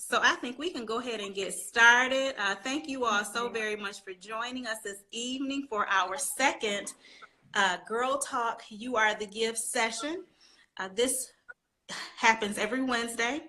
So I think we can go ahead and get started. Thank you all so very much for joining us this evening for our second Girl Talk You Are the Gift session. This happens every Wednesday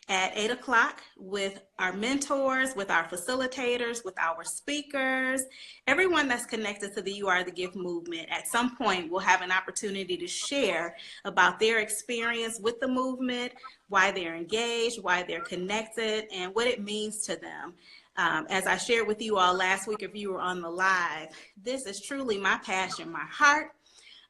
at 8 o'clock with our mentors, with our facilitators, with our speakers, everyone that's connected to the You Are the Gift movement. At some point, we'll have an opportunity to share about their experience with the movement, why they're engaged, why they're connected, and what it means to them. As I shared with you all last week, if you were on the live, this is truly my passion, my heart.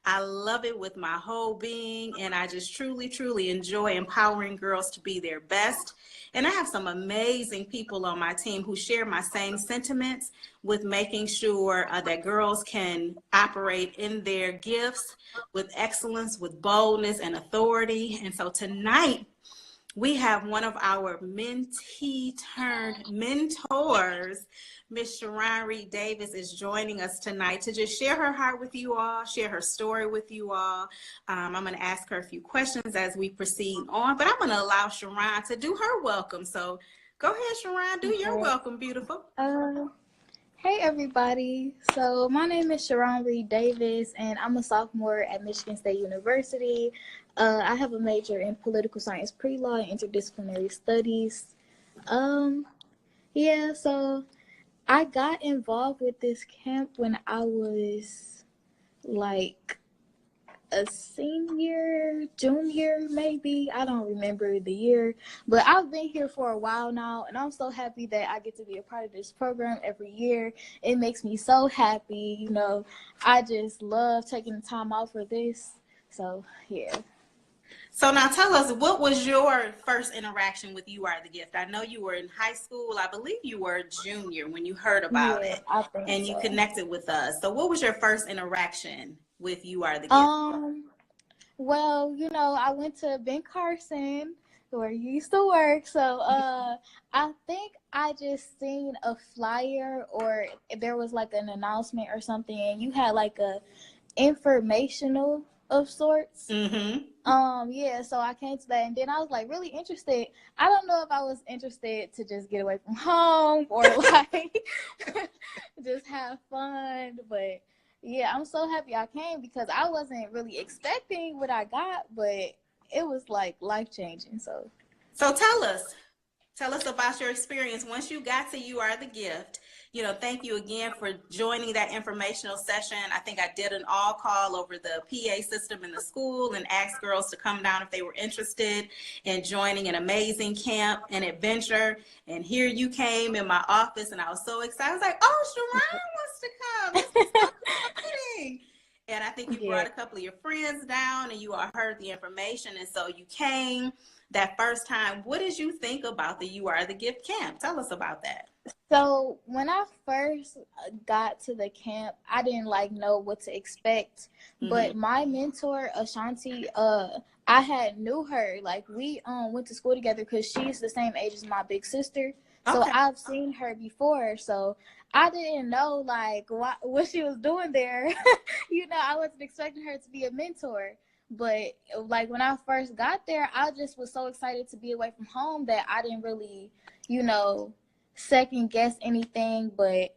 I love it with my whole being, and I just truly, truly enjoy empowering girls to be their best. And I have some amazing people on my team who share my same sentiments with making sure that girls can operate in their gifts with excellence, with boldness and authority. And so tonight, we have one of our mentee turned mentors, Miss Sharron Reed Davis, is joining us tonight to just share her heart with you all, share her story with you all. I'm going to ask her a few questions as we proceed on, but I'm going to allow Sharron to do her welcome. So go ahead, Sharron, do your welcome, beautiful. Hey everybody, so my name is Sharron Reed Davis and I'm a sophomore at Michigan State University. I have a major in political science pre-law and interdisciplinary studies. So I got involved with this camp when I was like a senior, junior, maybe. I don't remember the year, but I've been here for a while now, and I'm so happy that I get to be a part of this program every year. It makes me so happy. You know, I just love taking the time out for this. So, yeah. So now tell us, what was your first interaction with You Are the Gift? I know you were in high school. I believe you were a junior when you heard about it and you connected with us. So what was your first interaction with You Are the Gift? Well, you know, I went to Ben Carson where you used to work. So I think I just seen a flyer or there was like an announcement or something and you had like a informational of sorts. So I came to that and then I was like really interested. I don't know if I was interested to just get away from home or like just have fun, but yeah, I'm so happy I came because I wasn't really expecting what I got, but it was like life-changing. So tell us about your experience once you got to You Are the Gift. You know, thank you again for joining that informational session. I think I did an all call over the PA system in the school and asked girls to come down if they were interested in joining an amazing camp and adventure. And here you came in my office and I was so excited. I was like, oh, Sharron wants to come. This is so exciting. And I think you brought a couple of your friends down and you all heard the information. And so you came that first time. What did you think about the You Are the Gift camp? Tell us about that. So when I first got to the camp, I didn't know what to expect. But my mentor, Ashanti, I had knew her. Like we went to school together because she's the same age as my big sister. So I've seen her before. So I didn't know like what she was doing there. You know, I wasn't expecting her to be a mentor. But like when I first got there, I just was so excited to be away from home that I didn't really, you know, second guess anything. But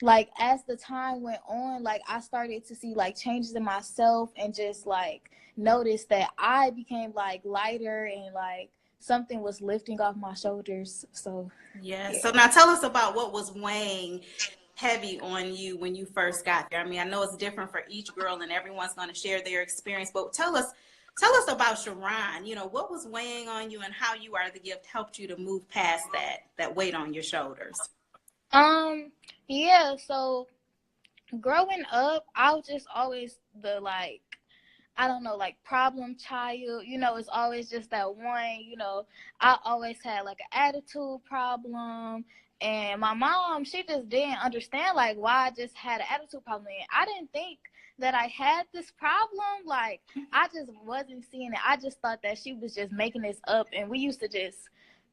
like as the time went on, like I started to see like changes in myself and just like notice that I became like lighter and like something was lifting off my shoulders. So yeah. So now tell us about what was weighing heavy on you when you first got there. I mean, I know it's different for each girl and everyone's going to share their experience, but tell us about Sharron. You know, what was weighing on you and how You Are the Gift helped you to move past that weight on your shoulders? Yeah, so growing up, I was just always the like, I don't know, like problem child. You know, it's always just that one, you know, I always had like an attitude problem. And my mom, she just didn't understand like why I just had an attitude problem. And I didn't think that I had this problem. Like, I just wasn't seeing it. I just thought that she was just making this up. And we used to just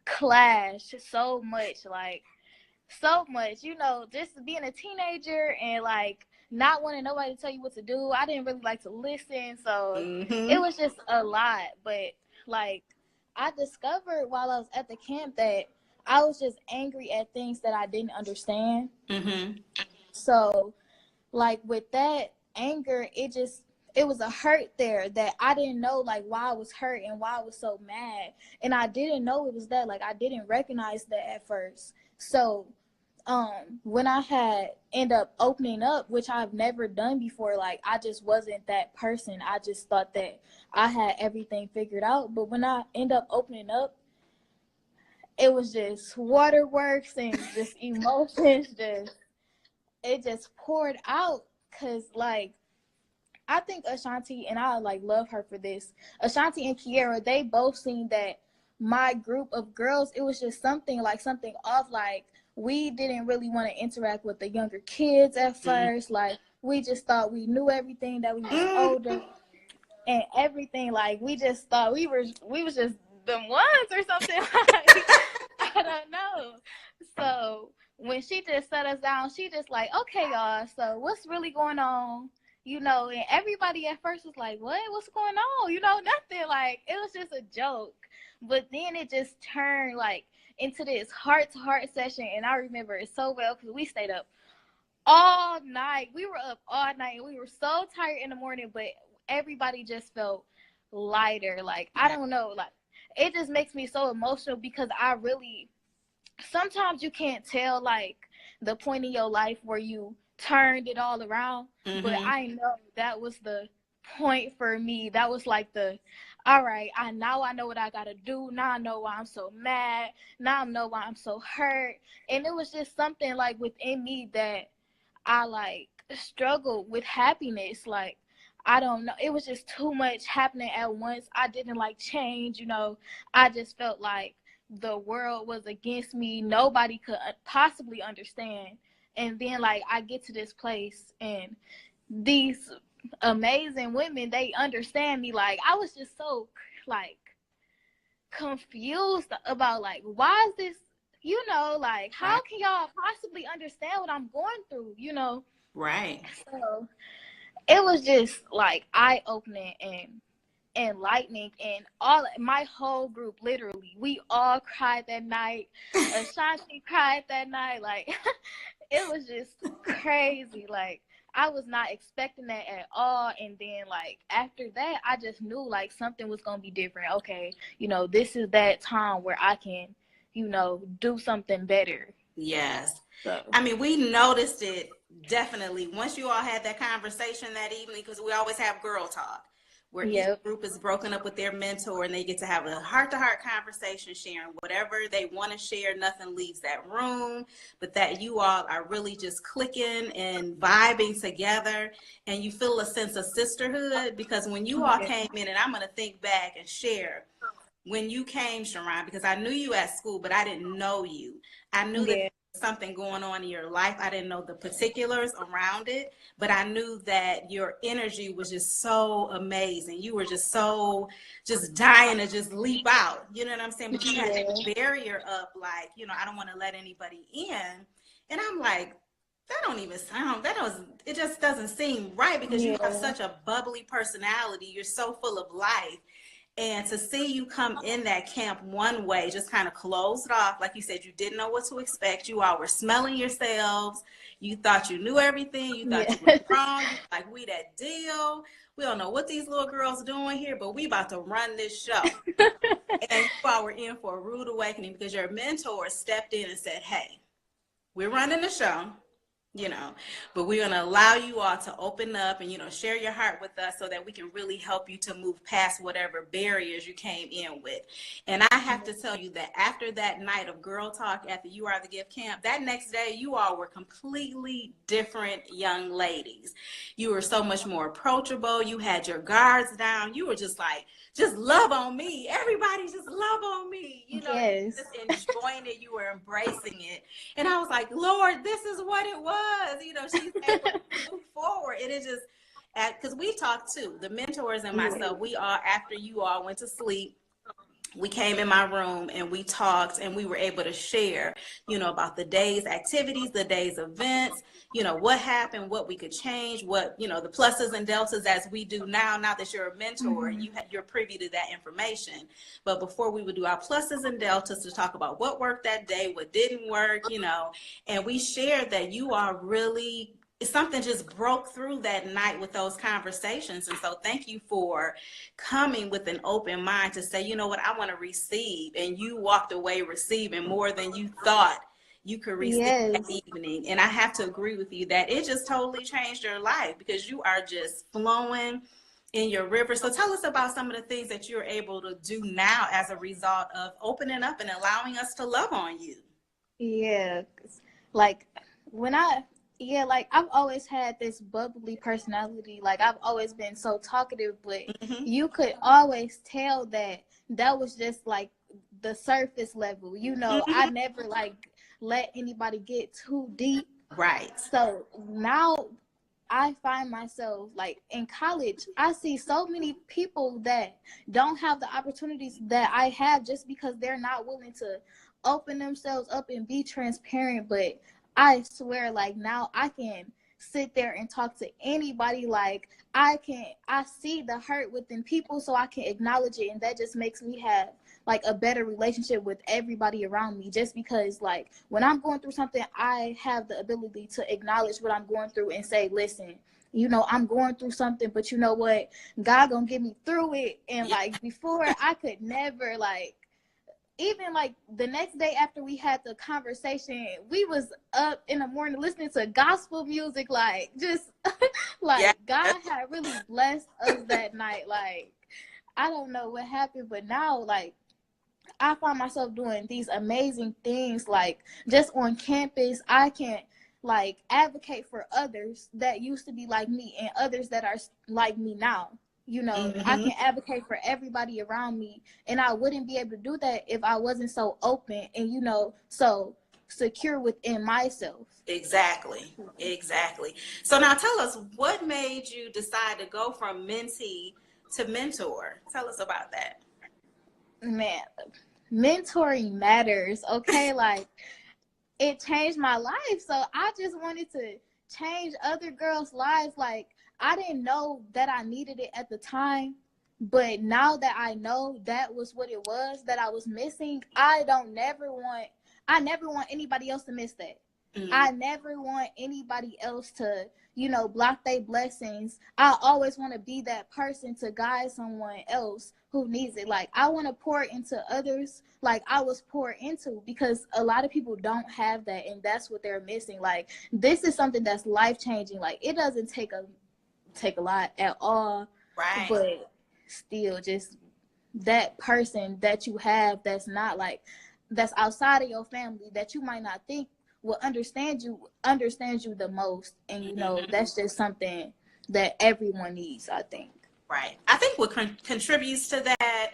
clash so much, you know, just being a teenager and like not wanting nobody to tell you what to do. I didn't really like to listen, so it was just a lot. But like I discovered while I was at the camp that I was just angry at things that I didn't understand. Mm-hmm. So, like, with that anger, it was a hurt there that I didn't know, like, why I was hurt and why I was so mad. And I didn't know it was that. Like, I didn't recognize that at first. So, when I had end up opening up, which I've never done before, like, I just wasn't that person. I just thought that I had everything figured out. But when I end up opening up, it was just waterworks and just emotions, it just poured out. Cause like, I think Ashanti, and I like love her for this, Ashanti and Kiera, they both seen that my group of girls, it was just something off. Like, we didn't really want to interact with the younger kids at first. Like, we just thought we knew everything, that we was older and everything. Like, we just thought we was just them ones or something. Like, I don't know. So when she just set us down, she just like, okay, y'all, so what's really going on? You know, and everybody at first was like, what's going on? You know, nothing. Like, it was just a joke. But then it just turned like into this heart-to-heart session. And I remember it so well because we stayed up all night. We were up all night and we were so tired in the morning, but everybody just felt lighter. Like, I don't know, like, it just makes me so emotional because sometimes you can't tell like the point in your life where you turned it all around. But I know that was the point for me. That was like all right, I know what I gotta do. Now I know why I'm so mad. Now I know why I'm so hurt. And it was just something like within me that I like struggled with happiness. Like, I don't know. It was just too much happening at once. I didn't like change, you know. I just felt like the world was against me. Nobody could possibly understand. And then like I get to this place and these amazing women, they understand me. Like, I was just so like confused about like, why is this, you know, like, how can y'all possibly understand what I'm going through, you know? Right. So it was just like eye-opening and enlightening, and my whole group, literally, we all cried that night. Ashanti cried that night. Like, it was just crazy. Like, I was not expecting that at all. And then like after that, I just knew like something was gonna be different. Okay, you know, this is that time where I can, you know, do something better. Yes. So I mean, we noticed it definitely once you all had that conversation that evening, because we always have girl talk where each group is broken up with their mentor and they get to have a heart-to-heart conversation, sharing whatever they want to share. Nothing leaves that room, but that you all are really just clicking and vibing together, and you feel a sense of sisterhood. Because when you all came in, and I'm going to think back and share, when you came, Sharron, because I knew you at school, but I didn't know you. I knew that there was something going on in your life. I didn't know the particulars around it, but I knew that your energy was just so amazing. You were just dying to just leap out. You know what I'm saying? But you had that barrier up, like, you know, I don't want to let anybody in. And I'm like, it just doesn't seem right, because you have such a bubbly personality. You're so full of life. And to see you come in that camp one way, just kind of closed off, like you said, you didn't know what to expect. You all were smelling yourselves. You thought you knew everything. You thought you were wrong. You were like, we that deal. We don't know what these little girls doing here, but we about to run this show. And you all were in for a rude awakening, because your mentor stepped in and said, hey, we're running the show, you know, but we're going to allow you all to open up and, you know, share your heart with us so that we can really help you to move past whatever barriers you came in with. And I have to tell you that after that night of girl talk at the You Are the Gift camp, that next day, you all were completely different young ladies. You were so much more approachable. You had your guards down. You were just like, just love on me. Everybody just love on me. You know, just enjoying it. You were embracing it. And I was like, Lord, this is what it was. You know, she's able to move forward. And it just, because we talked too, the mentors and myself, we all, after you all went to sleep, we came in my room and we talked, and we were able to share, about the day's activities, the day's events, what happened, what we could change, what, the pluses and deltas, as we do now that you're a mentor, Mm-hmm. you're privy to that information. But before, we would do our pluses and deltas to talk about what worked that day, what didn't work, and we shared that you are really, something just broke through that night with those conversations. And so thank you for coming with an open mind to say, you know what, I want to receive. And you walked away receiving more than you thought you could receive that Yes. evening. And I have to agree with you that it just totally changed your life, because you are just flowing in your river. So tell us about some of the things that you're able to do now as a result of opening up and allowing us to love on you. Yeah. Like when like I've always had this bubbly personality. Like I've always been so talkative, but you could always tell that was just like the surface level. I never like let anybody get too deep. Right. So now I find myself like in college, I see so many people that don't have the opportunities that I have just because they're not willing to open themselves up and be transparent. But I swear, like now I can sit there and talk to anybody. Like I see the hurt within people, so I can acknowledge it. And that just makes me have like a better relationship with everybody around me, just because like when I'm going through something, I have the ability to acknowledge what I'm going through and say, listen, I'm going through something, but you know what, God gonna get me through it. And like before, I could never, like, even like the next day after we had the conversation, we was up in the morning listening to gospel music, like just like God had really blessed us that night. Like I don't know what happened, but now like I find myself doing these amazing things. Like just on campus, I can like advocate for others that used to be like me and others that are like me now. I can advocate for everybody around me, and I wouldn't be able to do that if I wasn't so open and so secure within myself. Exactly. So now tell us, what made you decide to go from mentee to mentor? Tell us about that. Man, mentoring matters, okay? Like it changed my life, so I just wanted to change other girls' lives. Like I didn't know that I needed it at the time, but now that I know that was what it was that I was missing, I never want anybody else to miss that. I never want anybody else to, block their blessings. I always want to be that person to guide someone else who needs it. Like I want to pour into others like I was poured into, because a lot of people don't have that, and that's what they're missing. Like this is something that's life-changing. Like it doesn't take a lot at all, right? But still, just that person that you have that's not like, that's outside of your family, that you might not think will understands you the most. And that's just something that everyone needs, I think. Right. I think what contributes to that,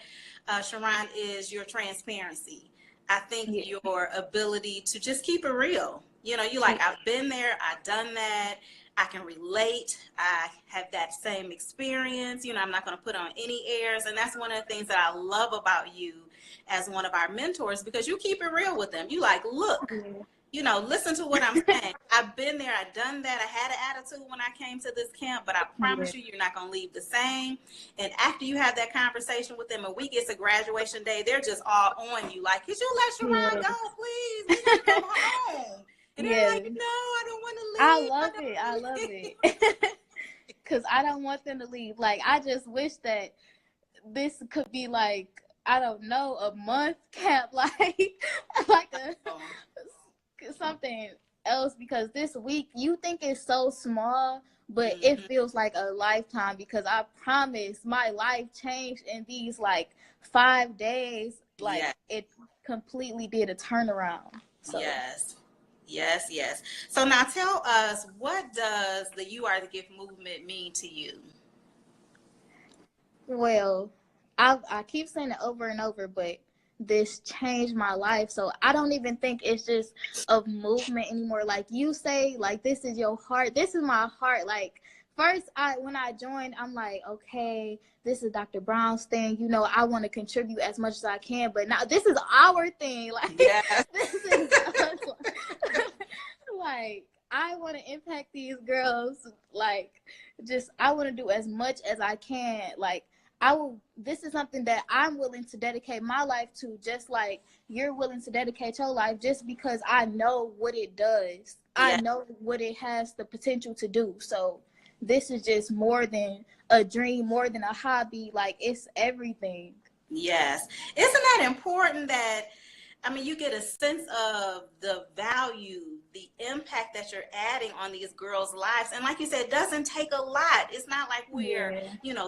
Sharron, is your transparency. I think your ability to just keep it real. You like, I've been there, I've done that, I can relate, I have that same experience. I'm not going to put on any airs. And that's one of the things that I love about you as one of our mentors, because you keep it real with them. You like, look, listen to what I'm saying. I've been there, I've done that. I had an attitude when I came to this camp, but I promise you're not going to leave the same. And after you have that conversation with them, a week it's a graduation day, they're just all on you. Like, could you let Sharron go, please? We got to go home. And they're like, no, I don't want to leave. I love it. Because I don't want them to leave. Like, I just wish that this could be like, I don't know, a month camp, like something else, because this week you think it's so small, but it feels like a lifetime, because I promise my life changed in these like 5 days. Like it completely did a turnaround. So. Yes. So now tell us, what does the You Are the Gift movement mean to you? Well, I keep saying it over and over, but this changed my life. So I don't even think it's just a movement anymore. Like you say, like, this is your heart. This is my heart. Like first, when I joined, I'm like, okay, this is Dr. Brown's thing. You know, I want to contribute as much as I can, but now this is our thing. Like, Yes. this is us. Like, I want to impact these girls. Like, just I want to do as much as I can. Like, I will. This is something that I'm willing to dedicate my life to, just like you're willing to dedicate your life, just because I know what it does. I Yes. know what it has the potential to do. So this is just more than a dream, more than a hobby. Like, it's everything. Yes. Isn't that important that, I mean, you get a sense of the value, the impact that you're adding on these girls' lives. And like you said, it doesn't take a lot. It's not like we're,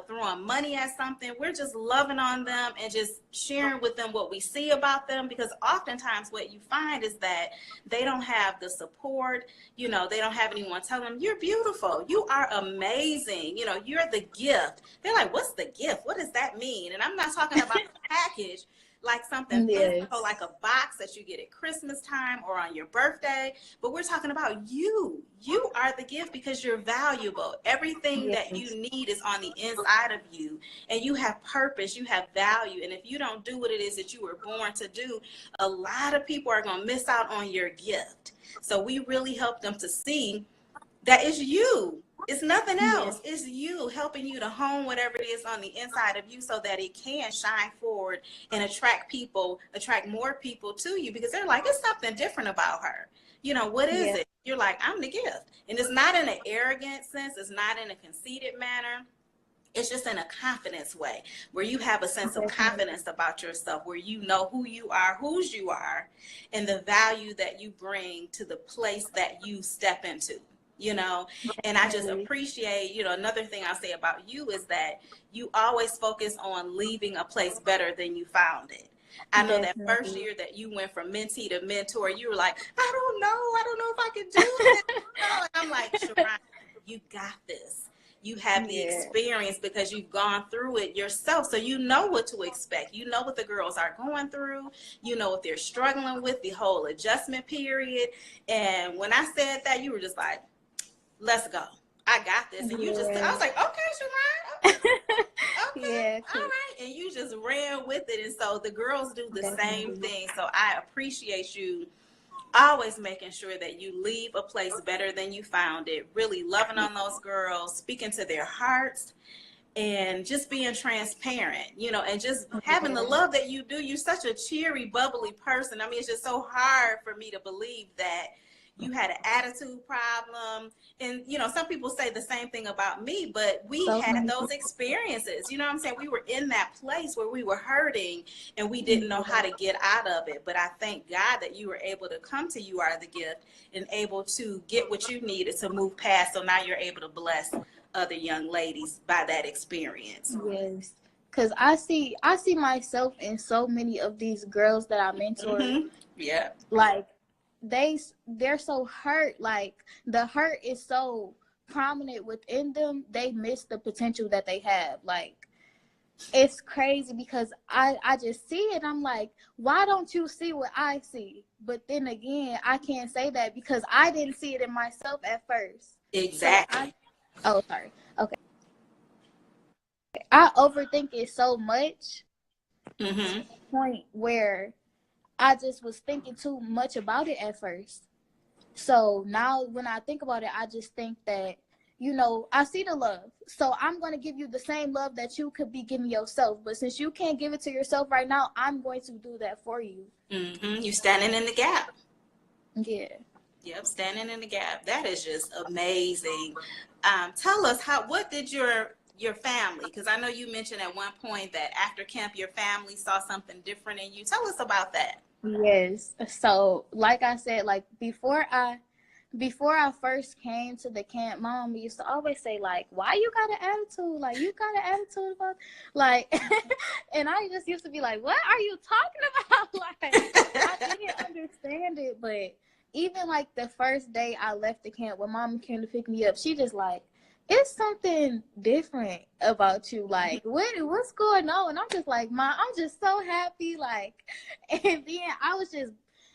throwing money at something. We're just loving on them and just sharing with them what we see about them. Because oftentimes what you find is that they don't have the support. They don't have anyone telling them, you're beautiful. You are amazing. You're the gift. They're like, what's the gift? What does that mean? And I'm not talking about the package. Like something physical, like a box that you get at Christmas time or on your birthday. But we're talking about you. You are the gift because you're valuable. Everything that you need is on the inside of you. And you have purpose. You have value. And if you don't do what it is that you were born to do, a lot of people are going to miss out on your gift. So we really help them to see that it's you. It's nothing else. It's you, helping you to hone whatever it is on the inside of you so that it can shine forward and attract more people to you, because they're like, it's something different about her. What is it? You're like, I'm the gift. And it's not in an arrogant sense. It's not in a conceited manner. It's just in a confidence way, where you have a sense of confidence about yourself, where you know who you are, whose you are, and the value that you bring to the place that you step into. And I just appreciate, another thing I'll say about you is that you always focus on leaving a place better than you found it. I know that first year that you went from mentee to mentor, you were like, I don't know if I can do it. And I'm like, Sharron, you got this. You have the experience because you've gone through it yourself. So you know what to expect. You know what the girls are going through. You know what they're struggling with, the whole adjustment period. And when I said that, you were just like, let's go. I got this. And I was like, okay, Sharron. Okay. All right. And you just ran with it. And so the girls do the same thing. So I appreciate you always making sure that you leave a place better than you found it, really loving on those girls, speaking to their hearts, and just being transparent, and just having the love that you do. You're such a cheery, bubbly person. I mean, it's just so hard for me to believe that you had an attitude problem. And, some people say the same thing about me, but we had those experiences. You know what I'm saying? We were in that place where we were hurting and we didn't know how to get out of it. But I thank God that you were able to come to You Are the Gift and able to get what you needed to move past. So now you're able to bless other young ladies by that experience. Yes. Because I see myself in so many of these girls that I mentor. Yeah. Like, they're so hurt. Like, the hurt is so prominent within them, they miss the potential that they have. Like, it's crazy because I just see it. I'm like, why don't you see what I see? But then again, I can't say that because I didn't see it in myself at first. Exactly. Sorry. Okay. I overthink it so much to the point where I just was thinking too much about it at first. So now when I think about it, I just think that, I see the love. So I'm going to give you the same love that you could be giving yourself. But since you can't give it to yourself right now, I'm going to do that for you. You standing in the gap. Yeah. Yep, standing in the gap. That is just amazing. Tell us, what did your family, because I know you mentioned at one point that after camp your family saw something different in you. Tell us about that. Yes. So like I said, like before I first came to the camp, Mom used to always say, like, why you got an attitude? Like, you got an attitude about, like, and I just used to be like, what are you talking about? Like, I didn't understand it. But even like the first day I left the camp, when Mom came to pick me up, she just like, it's something different about you. Like, what's going on? And I'm just like, Mom, I'm just so happy. Like, and then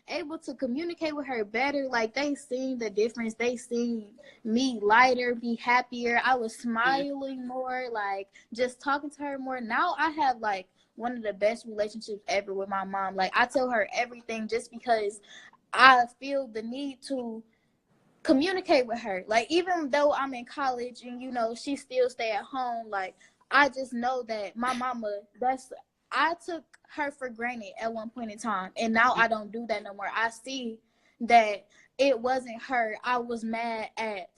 able to communicate with her better. Like, they seen the difference. They seen me lighter, be happier. I was smiling more, like, just talking to her more. Now I have, like, one of the best relationships ever with my mom. Like, I tell her everything just because I feel the need to communicate with her. Like, even though I'm in college and, you know, she still stay at home, like, I just know that my mama, I took her for granted at one point in time, and now I don't do that no more. I see that it wasn't her. I was mad at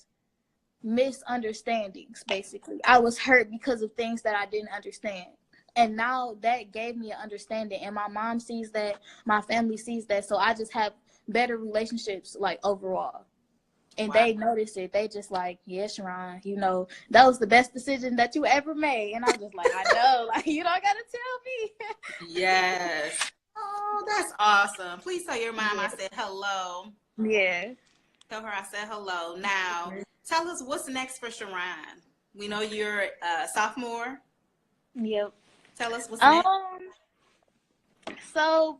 misunderstandings, basically. I was hurt because of things that I didn't understand. And now that gave me an understanding, and my mom sees that, my family sees that, so I just have better relationships, like, overall. And they notice it. They just like, yeah, Sharron, you know, that was the best decision that you ever made. And I'm just like, I know, like, you don't gotta tell me. Yes. Oh, that's awesome. Please tell your mom I said hello. Yeah. Tell her I said hello. Now, tell us what's next for Sharron. We know you're a sophomore. Yep. Tell us what's next. So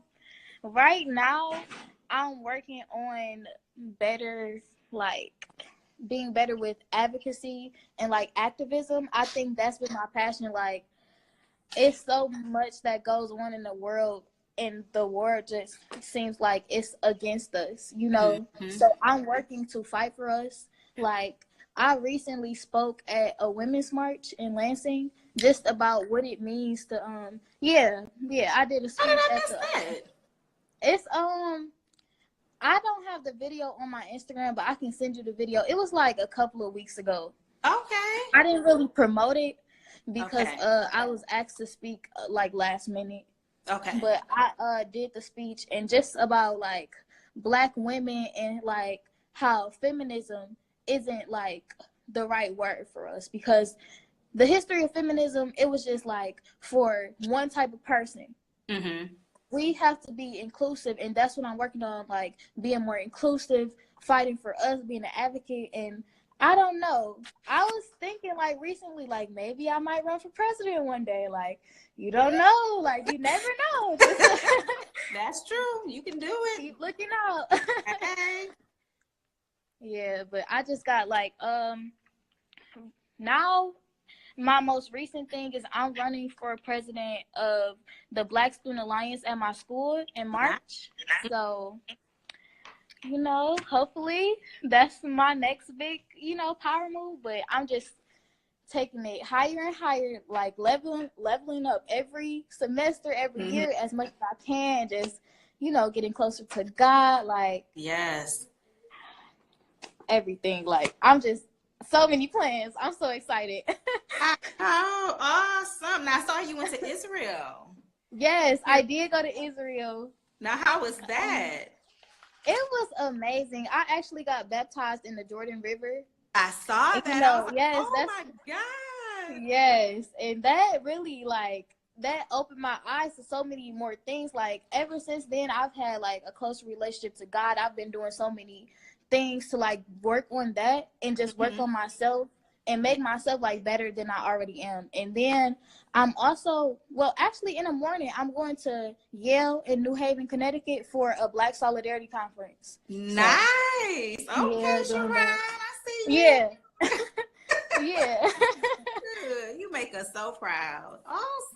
right now I'm working on better, like, being better with advocacy and, like, activism. I think that's been my passion. Like, it's so much that goes on in the world, and the world just seems like it's against us, you know. So I'm working to fight for us. Like, I recently spoke at a women's march in Lansing just about what it means to I did a speech. How did I miss that? It's I don't have the video on my Instagram, but I can send you the video. It was like a couple of weeks ago. Okay. I didn't really promote it because I was asked to speak like last minute. Okay. But I did the speech, and just about, like, Black women, and, like, how feminism isn't, like, the right word for us, because the history of feminism, it was just, like, for one type of person. We have to be inclusive, and that's what I'm working on, like, being more inclusive, fighting for us, being an advocate. And I don't know, I was thinking, like, recently, like, maybe I might run for president one day. Like, you don't know, like, you never know. That's true. You can do it. Keep looking out. Yeah, but I just got, like, now my most recent thing is I'm running for president of the Black Student Alliance at my school in March. So, you know, hopefully that's my next big, you know, power move. But I'm just taking it higher and higher, like, leveling up every semester, every year, as much as I can. Just, you know, getting closer to God, like, yes, everything. Like, I'm just, so many plans. I'm so excited. Oh, awesome. Now, I saw you went to Israel. Yes, I did go to Israel. Now, how was that? It was amazing. I actually got baptized in the Jordan River. I saw that. You know, like, yes, oh my God. Yes, and that really, like, that opened my eyes to so many more things. Like, ever since then, I've had, like, a closer relationship to God. I've been doing so many things to, like, work on that and just work on myself and make myself, like, better than I already am. And then I'm also, well, actually in the morning, I'm going to Yale in New Haven, Connecticut for a Black Solidarity Conference. Nice. So, okay, Sharron, I see you. Yeah. Yeah. Good. You make us so proud.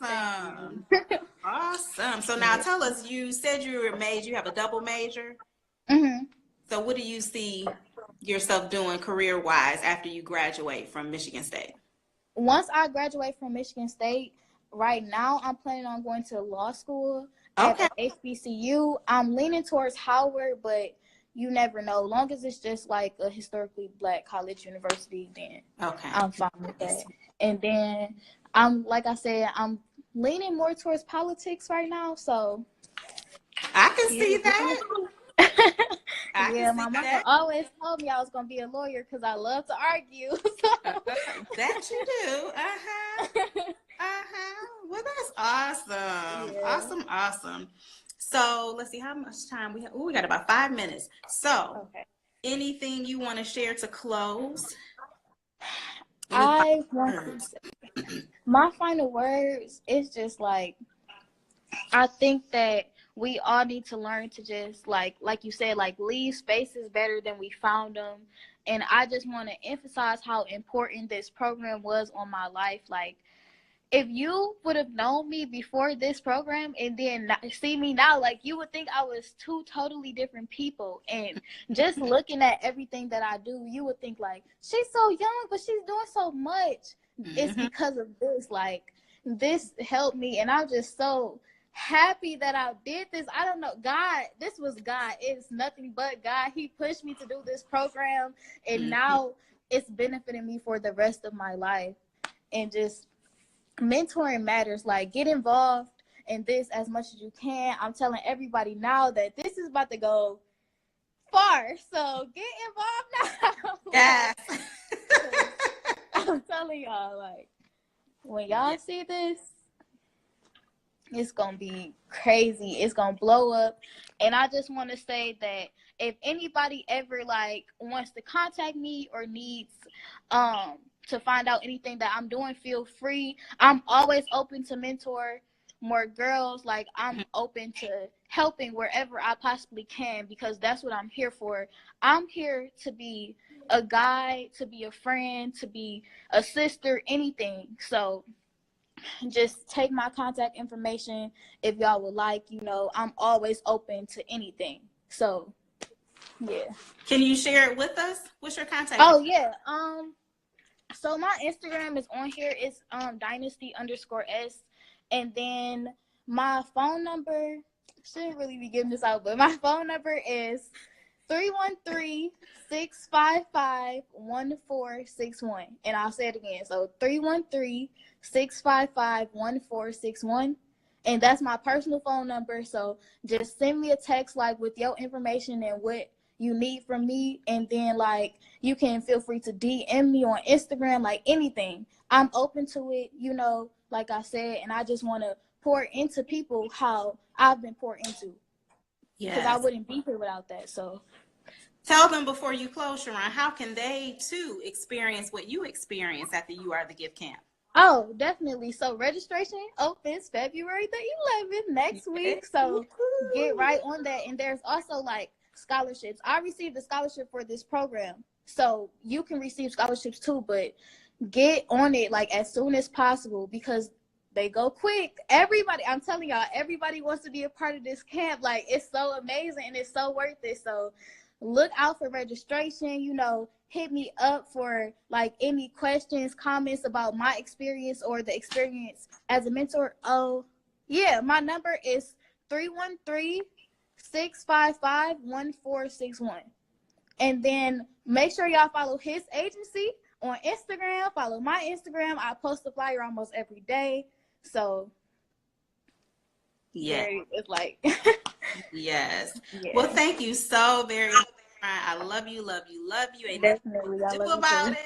Awesome. Awesome. So now tell us, you said you were a major, you have a double major. So what do you see yourself doing career-wise after you graduate from Michigan State? Once I graduate from Michigan State, right now I'm planning on going to law school at the HBCU. I'm leaning towards Howard, but you never know. Long as it's just like a historically Black college university, then I'm fine with that. And then like I said, I'm leaning more towards politics right now. So I can see that. Yeah, my mama always told me I was gonna be a lawyer because I love to argue. That you do. Well, that's awesome. Yeah. Awesome. So let's see how much time we have. Oh, we got about 5 minutes. So, anything you want to share to close? I want to say, my final words is just like, I think that we all need to learn to just like you said, like leave spaces better than we found them. And I just want to emphasize how important this program was on my life. Like, if you would have known me before this program and then see me now, like, you would think I was two totally different people. And just looking at everything that I do, you would think like, she's so young, but she's doing so much. It's because of this. Like, this helped me, and I'm just so happy that I did this. I don't know, God, this was God. It's nothing but God. He pushed me to do this program, and now it's benefiting me for the rest of my life. And just mentoring matters. Like, get involved in this as much as you can. I'm telling everybody now that this is about to go far, so get involved now. Yes. I'm telling y'all, like, when y'all see this, it's gonna be crazy. It's gonna blow up. And I just want to say that if anybody ever like wants to contact me or needs to find out anything that I'm doing, feel free. I'm always open to mentor more girls. Like, I'm open to helping wherever I possibly can, because that's what I'm here for. I'm here to be a guide, to be a friend, to be a sister, anything. So just take my contact information if y'all would like. You know, I'm always open to anything. So yeah. Can you share it with us? What's your contact? Oh yeah. So my Instagram is on here. It's dynasty_s. And then my phone number, shouldn't really be giving this out, but my phone number is 313-655-1461. And I'll say it again. So 313-655-1461. And that's my personal phone number. So just send me a text like with your information and what you need from me, and then like you can feel free to DM me on Instagram, like anything. I'm open to it, you know, like I said, and I just want to pour into people how I've been poured into. Yes. Because I wouldn't be here without that. So tell them before you close, Sharron, how can they too experience what you experienced at the You Are the Gift camp? Oh, definitely. So registration opens February the 11th next week. So get right on that. And there's also like scholarships. I received a scholarship for this program, so you can receive scholarships too, but get on it like as soon as possible because they go quick. Everybody, I'm telling y'all, everybody wants to be a part of this camp. Like, it's so amazing and it's so worth it. So look out for registration. You know, hit me up for like any questions, comments about my experience or the experience as a mentor. Oh yeah, my number is 313-655-1461. And then make sure y'all follow his agency on Instagram. Follow my Instagram. I post a flyer almost every day. So yeah, it's like yes. Yeah. Well, thank you so very much. I love you, love you, love you. Ain't nothing to do about it.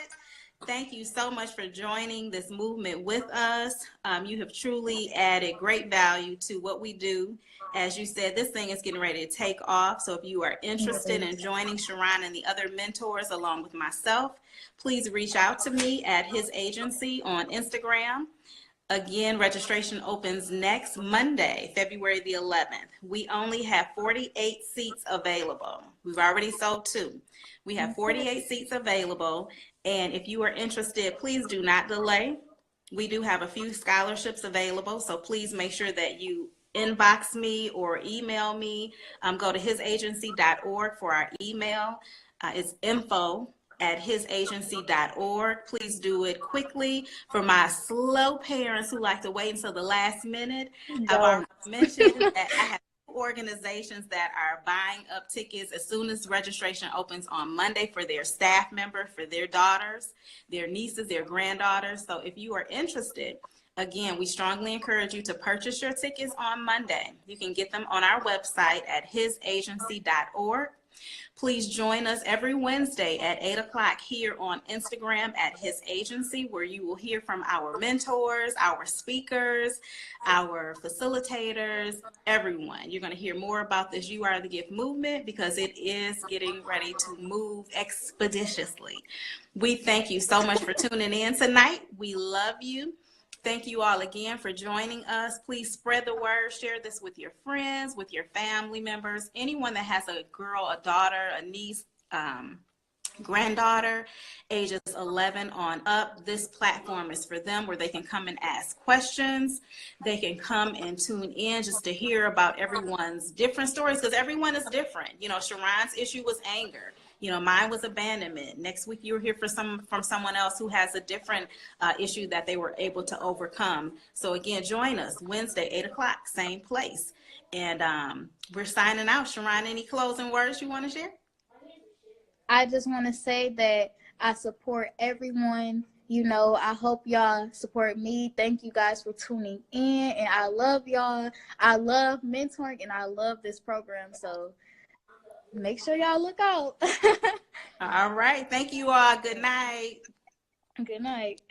Thank you so much for joining this movement with us. You have truly added great value to what we do. As you said, this thing is getting ready to take off. So if you are interested in joining Sharron and the other mentors along with myself, please reach out to me at his agency on Instagram. Again, registration opens next Monday, February the 11th. We only have 48 seats available. We've already sold 2. We have 48 seats available. And if you are interested, please do not delay. We do have a few scholarships available, so please make sure that you inbox me or email me. Go to hisagency.org for our email. It's info@hisagency.org. Please do it quickly. For my slow parents who like to wait until the last minute, I've already mentioned that I have organizations that are buying up tickets as soon as registration opens on Monday for their staff member, for their daughters, their nieces, their granddaughters. So if you are interested, again, we strongly encourage you to purchase your tickets on Monday. You can get them on our website at hisagency.org. Please join us every Wednesday at 8 o'clock here on Instagram at His Agency, where you will hear from our mentors, our speakers, our facilitators, everyone. You're going to hear more about this You Are the Gift movement because it is getting ready to move expeditiously. We thank you so much for tuning in tonight. We love you. Thank you all again for joining us. Please spread the word, share this with your friends, with your family members, anyone that has a girl, a daughter, a niece, granddaughter, ages 11 on up. This platform is for them, where they can come and ask questions. They can come and tune in just to hear about everyone's different stories, because everyone is different. You know, Sharron's issue was anger. You know, mine was abandonment. Next week, you'll hear from someone else who has a different issue that they were able to overcome. So again, join us Wednesday, 8 o'clock, same place. And we're signing out. Sharron, any closing words you want to share? I just want to say that I support everyone. You know, I hope y'all support me. Thank you guys for tuning in. And I love y'all. I love mentoring and I love this program. So make sure y'all look out. All right. Thank you all. Good night. Good night.